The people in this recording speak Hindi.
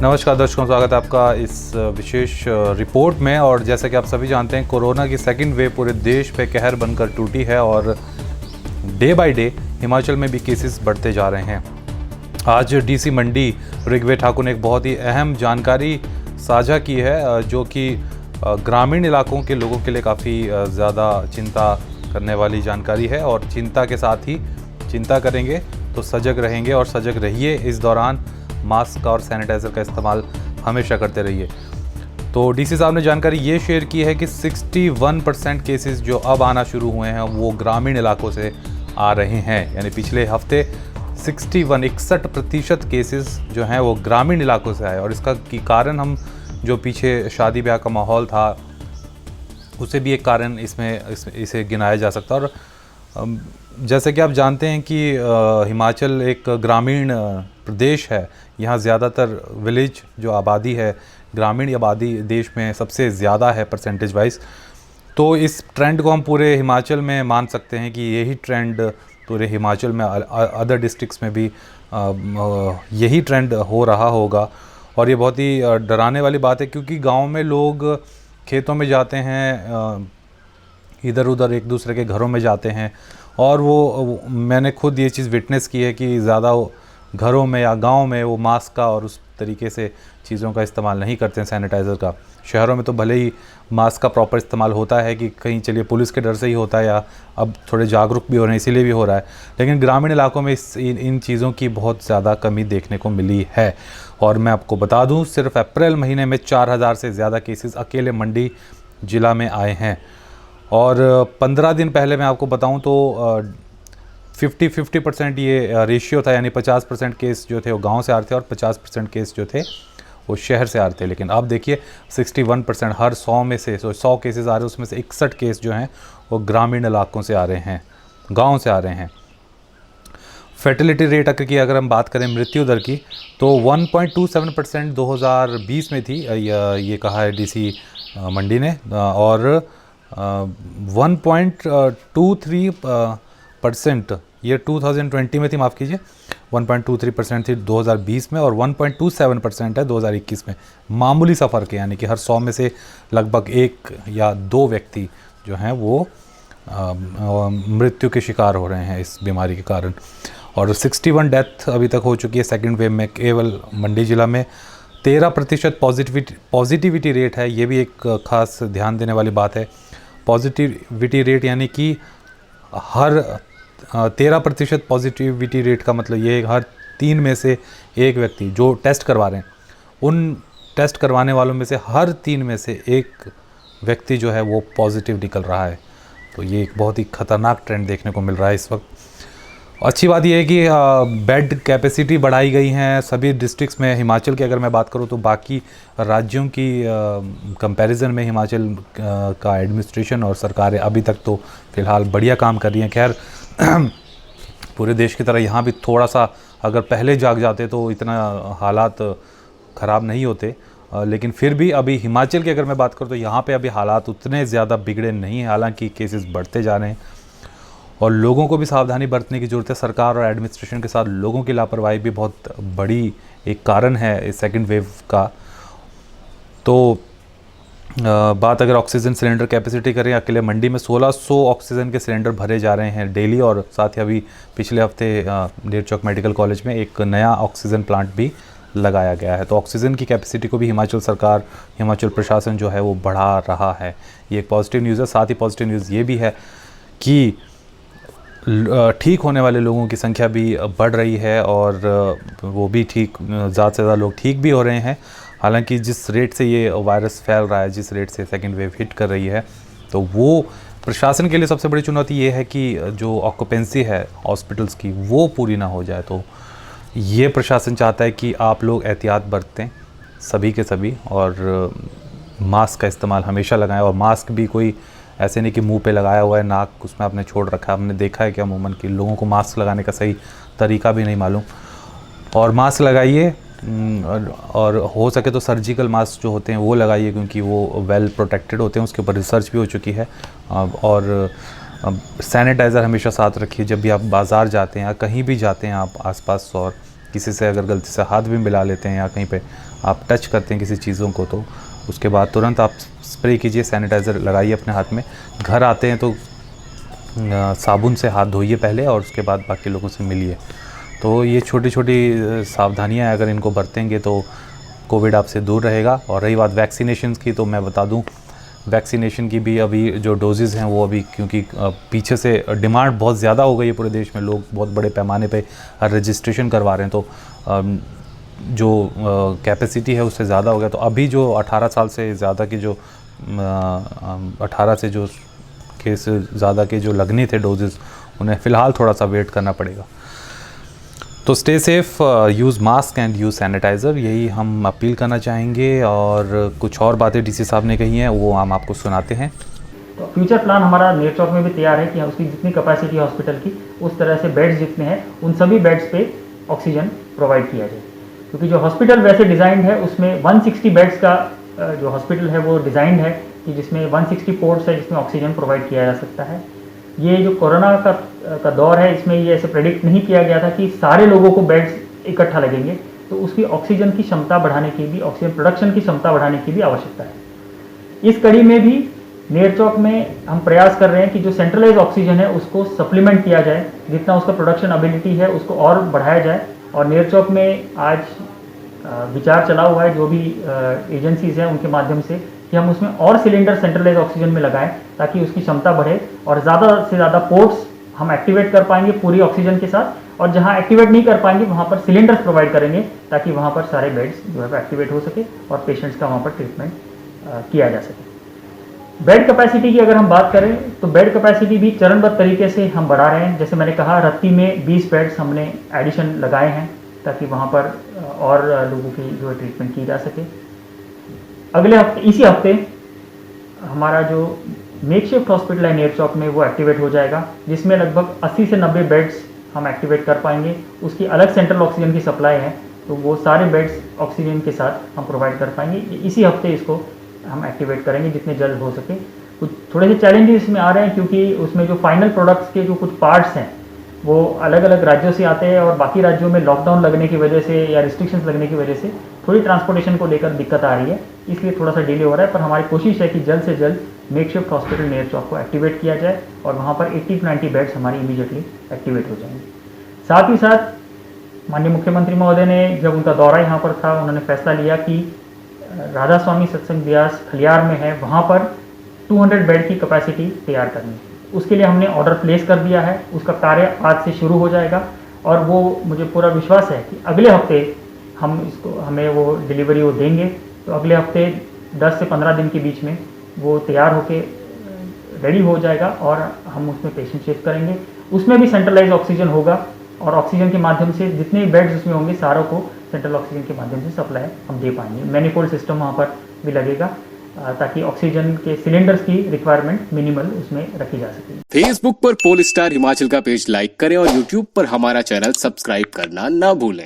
नमस्कार दर्शकों, स्वागत है आपका इस विशेष रिपोर्ट में। और जैसा कि आप सभी जानते हैं, कोरोना की सेकंड वेव पूरे देश पे कहर बनकर टूटी है और डे बाय डे हिमाचल में भी केसेस बढ़ते जा रहे हैं। आज डीसी मंडी ऋग्वेद ठाकुर ने एक बहुत ही अहम जानकारी साझा की है, जो कि ग्रामीण इलाकों के लोगों के लिए काफ़ी ज़्यादा चिंता करने वाली जानकारी है। और चिंता के साथ ही चिंता करेंगे तो सजग रहेंगे, और सजग रहिए। इस दौरान मास्क और सैनिटाइज़र का इस्तेमाल हमेशा करते रहिए। तो डीसी साहब ने जानकारी ये शेयर की है कि 61% केसेस जो अब आना शुरू हुए हैं वो ग्रामीण इलाकों से आ रहे हैं। यानी पिछले हफ्ते 61% केसेस जो हैं वो ग्रामीण इलाकों से आए। और इसका की कारण हम जो पीछे शादी ब्याह का माहौल था उसे भी एक कारण इसे गिनाया जा सकता है। और जैसे कि आप जानते हैं कि हिमाचल एक ग्रामीण प्रदेश है। यहाँ ज़्यादातर विलेज जो आबादी है, ग्रामीण आबादी देश में सबसे ज़्यादा है परसेंटेज वाइज। तो इस ट्रेंड को हम पूरे हिमाचल में मान सकते हैं कि यही ट्रेंड पूरे हिमाचल में अदर डिस्ट्रिक्ट्स में भी यही ट्रेंड हो रहा होगा। और ये बहुत ही डराने वाली बात है, क्योंकि गांव में लोग खेतों में जाते हैं, इधर उधर एक दूसरे के घरों में जाते हैं, और वो मैंने खुद ये चीज़ विटनेस की है कि ज़्यादा घरों में या गांव में वो मास्क का और उस तरीके से चीज़ों का इस्तेमाल नहीं करते हैं, सैनिटाइज़र का। शहरों में तो भले ही मास्क का प्रॉपर इस्तेमाल होता है कि कहीं चलिए पुलिस के डर से ही होता है, या अब थोड़े जागरूक भी हो रहे हैं इसीलिए भी हो रहा है। लेकिन ग्रामीण इलाकों में इन चीज़ों की बहुत ज़्यादा कमी देखने को मिली है। और मैं आपको बता दूँ, सिर्फ अप्रैल महीने में 4000 से ज़्यादा केसेस अकेले मंडी ज़िला में आए हैं। और 15 दिन पहले मैं आपको बताऊं तो 50% ये रेशियो था, यानी 50% केस जो थे वो गांव से आ रहे थे और 50% केस जो थे वो शहर से आ रहे थे। लेकिन अब देखिए 61%, हर 100 में से 100 केसेस आ रहे हैं उसमें से 61 केस जो हैं वो ग्रामीण इलाकों से आ रहे हैं, गाँव से आ रहे हैं। फर्टिलिटी रेट की अगर हम बात करें मृत्यु दर की, तो 1.27% 2020 में थी, ये कहा है डीसी मंडी ने। और 1.23% ये 2020 में थी, माफ़ कीजिए, 1.23% थी 2020 में, और 1.27% है 2021 में। मामूली सा फ़र्क है, यानी कि हर 100 में से लगभग 1 या 2 व्यक्ति जो हैं वो मृत्यु के शिकार हो रहे हैं इस बीमारी के कारण। और 61 डेथ अभी तक हो चुकी है सेकेंड वेव में केवल मंडी ज़िला में। 13% पॉजिटिविटी रेट है, ये भी एक ख़ास ध्यान देने वाली बात है। पॉजिटिविटी रेट यानी कि हर 13% पॉजिटिविटी रेट का मतलब ये हर 3 में से 1 व्यक्ति जो टेस्ट करवा रहे हैं, उन टेस्ट करवाने वालों में से हर 3 में से 1 व्यक्ति जो है वो पॉजिटिव निकल रहा है। तो ये एक बहुत ही ख़तरनाक ट्रेंड देखने को मिल रहा है इस वक्त। अच्छी बात यह है कि बेड कैपेसिटी बढ़ाई गई हैं सभी डिस्ट्रिक्ट्स में। हिमाचल की अगर मैं बात करूं तो बाकी राज्यों की कंपैरिजन में हिमाचल का एडमिनिस्ट्रेशन और सरकारें अभी तक तो फ़िलहाल बढ़िया काम कर रही हैं। खैर पूरे देश की तरह यहाँ भी थोड़ा सा अगर पहले जाग जाते तो इतना हालात ख़राब नहीं होते, लेकिन फिर भी अभी हिमाचल की अगर मैं बात करूँ तो यहाँ पे अभी हालात उतने ज़्यादा बिगड़े नहीं हैं। हालांकि केसेस बढ़ते जा रहे हैं और लोगों को भी सावधानी बरतने की ज़रूरत है। सरकार और एडमिनिस्ट्रेशन के साथ लोगों की लापरवाही भी बहुत बड़ी एक कारण है इस सेकंड वेव का। तो बात अगर ऑक्सीजन सिलेंडर कैपेसिटी करें, अकेले मंडी में 1600 ऑक्सीजन के सिलेंडर भरे जा रहे हैं डेली। और साथ ही अभी पिछले हफ्ते नेरचौक मेडिकल कॉलेज में एक नया ऑक्सीजन प्लांट भी लगाया गया है। तो ऑक्सीजन की कैपेसिटी को भी हिमाचल सरकार, हिमाचल प्रशासन जो है वो बढ़ा रहा है। ये एक पॉजिटिव न्यूज़ है। साथ ही पॉजिटिव न्यूज़ ये भी है कि ठीक होने वाले लोगों की संख्या भी बढ़ रही है, और वो भी ठीक, ज़्यादा से ज़्यादा लोग ठीक भी हो रहे हैं। हालांकि जिस रेट से ये वायरस फैल रहा है, जिस रेट से सेकेंड वेव हिट कर रही है, तो वो प्रशासन के लिए सबसे बड़ी चुनौती ये है कि जो ऑक्यूपेंसी है हॉस्पिटल्स की वो पूरी ना हो जाए। तो ये प्रशासन चाहता है कि आप लोग एहतियात बरतें सभी के सभी, और मास्क का इस्तेमाल हमेशा लगाएं। और मास्क भी कोई ऐसे नहीं कि मुंह पे लगाया हुआ है, नाक उसमें आपने छोड़ रखा है। आपने देखा है कि अमूमन कि लोगों को मास्क लगाने का सही तरीका भी नहीं मालूम। और मास्क लगाइए, और हो सके तो सर्जिकल मास्क जो होते हैं वो लगाइए, क्योंकि वो वेल प्रोटेक्टेड होते हैं, उसके ऊपर रिसर्च भी हो चुकी है। और सैनिटाइज़र हमेशा साथ रखिए जब भी आप बाज़ार जाते हैं या कहीं भी जाते हैं आप आसपास, और किसी से अगर गलती से हाथ भी मिला लेते हैं या कहीं पे आप टच करते हैं किसी चीज़ों को, तो उसके बाद तुरंत आप स्प्रे कीजिए, सैनिटाइज़र लगाइए अपने हाथ में। घर आते हैं तो साबुन से हाथ धोइए पहले और उसके बाद बाकी लोगों से मिलिए। तो ये छोटी छोटी सावधानियाँ अगर इनको बरतेंगे तो कोविड आपसे दूर रहेगा। और रही बात वैक्सीनेशन की, तो मैं बता दूं वैक्सीनेशन की भी अभी जो डोजेज़ हैं वो अभी, क्योंकि पीछे से डिमांड बहुत ज़्यादा हो गई है पूरे देश में, लोग बहुत बड़े पैमाने पे रजिस्ट्रेशन करवा रहे हैं, तो जो कैपेसिटी है उससे ज़्यादा हो गया। तो अभी जो 18 साल से ज़्यादा की जो 18 से जो केस ज़्यादा के जो लगने थे डोजेज़, उन्हें फ़िलहाल थोड़ा सा वेट करना पड़ेगा। तो stay safe, use mask and use sanitizer, यही हम अपील करना चाहेंगे। और कुछ और बातें डीसी साहब ने कही हैं वो हम आपको सुनाते हैं। तो फ्यूचर प्लान हमारा नेरचौक में भी तैयार है कि उसकी जितनी कैपेसिटी है हॉस्पिटल की, उस तरह से बेड्स जितने हैं उन सभी बेड्स पे ऑक्सीजन प्रोवाइड किया जाए। क्योंकि जो हॉस्पिटल वैसे डिज़ाइंड है उसमें 160 बेड्स का जो हॉस्पिटल है वो डिज़ाइंड है कि जिसमें 160 पोर्ट्स है जिसमें ऑक्सीजन प्रोवाइड किया जा सकता है। ये जो कोरोना का दौर है, इसमें ये ऐसे प्रेडिक्ट नहीं किया गया था कि सारे लोगों को बेड्स इकट्ठा लगेंगे, तो उसकी ऑक्सीजन की क्षमता बढ़ाने की भी, ऑक्सीजन प्रोडक्शन की क्षमता बढ़ाने की भी आवश्यकता है। इस कड़ी में भी नेरचौक में हम प्रयास कर रहे हैं कि जो सेंट्रलाइज ऑक्सीजन है उसको सप्लीमेंट किया जाए, जितना उसका प्रोडक्शन एबिलिटी है उसको और बढ़ाया जाए। और नेरचौक में आज विचार चला हुआ है जो भी एजेंसीज हैं उनके माध्यम से कि हम उसमें और सिलेंडर सेंट्रलाइज ऑक्सीजन में लगाएं ताकि उसकी क्षमता बढ़े और ज़्यादा से ज़्यादा पोर्ट्स हम एक्टिवेट कर पाएंगे पूरी ऑक्सीजन के साथ। और जहां एक्टिवेट नहीं कर पाएंगे वहां पर सिलेंडर्स प्रोवाइड करेंगे ताकि वहां पर सारे बेड्स जो है एक्टिवेट हो सके और पेशेंट्स का वहां पर ट्रीटमेंट किया जा सके। बेड कैपेसिटी की अगर हम बात करें तो बेड कैपेसिटी भी चरणबद्ध तरीके से हम बढ़ा रहे हैं। जैसे मैंने कहा, रत्ती में 20 बेड्स हमने एडिशन लगाए हैं ताकि वहाँ पर और लोगों की जो है ट्रीटमेंट की जा सके। अगले हफ्ते, इसी हफ्ते हमारा जो मेकशिफ्ट हॉस्पिटल है नेरचौक में वो एक्टिवेट हो जाएगा, जिसमें लगभग 80 से 90 बेड्स हम एक्टिवेट कर पाएंगे। उसकी अलग सेंट्रल ऑक्सीजन की सप्लाई है, तो वो सारे बेड्स ऑक्सीजन के साथ हम प्रोवाइड कर पाएंगे। इसी हफ्ते इसको हम एक्टिवेट करेंगे जितने जल्द हो सके। कुछ थोड़े से चैलेंजेस इसमें आ रहे हैं क्योंकि उसमें जो फाइनल प्रोडक्ट्स के जो कुछ पार्ट्स हैं वो अलग अलग राज्यों से आते हैं और बाकी राज्यों में लॉकडाउन लगने की वजह से या रिस्ट्रिक्शंस लगने की वजह से थोड़ी ट्रांसपोर्टेशन को लेकर दिक्कत आ रही है, इसलिए थोड़ा सा डिले हो रहा है। पर हमारी कोशिश है कि जल्द से जल्द मेकशिफ्ट हॉस्पिटल नेरचौक को एक्टिवेट किया जाए और वहाँ पर 80 to 90 बेड्स हमारी इमीडिएटली एक्टिवेट हो जाएंगे। साथ ही साथ माननीय मुख्यमंत्री महोदय ने जब उनका दौरा यहाँ पर था, उन्होंने फैसला लिया कि राधा स्वामी सत्संग ब्यास खलियार में है, वहाँ पर 200 बेड की कैपेसिटी तैयार करनी है। उसके लिए हमने ऑर्डर प्लेस कर दिया है, उसका कार्य आज से शुरू हो जाएगा और वो मुझे पूरा विश्वास है कि अगले हफ्ते हमें वो डिलीवरी वो देंगे। तो अगले हफ्ते 10 से 15 दिन के बीच में वो तैयार होके रेडी हो जाएगा और हम उसमें पेशेंट शिफ्ट करेंगे। उसमें भी सेंट्रलाइज ऑक्सीजन होगा और ऑक्सीजन के माध्यम से जितने बेड्स उसमें होंगे सारों को सेंट्रल ऑक्सीजन के माध्यम से सप्लाई हम दे पाएंगे। मैनीफोल्ड सिस्टम वहाँ पर भी लगेगा ताकि ऑक्सीजन के सिलेंडर्स की रिक्वायरमेंट मिनिमल उसमें रखी जा सके। फेसबुक पर पोलस्टार हिमाचल का पेज लाइक करें और यूट्यूब पर हमारा चैनल सब्सक्राइब करना ना भूलें।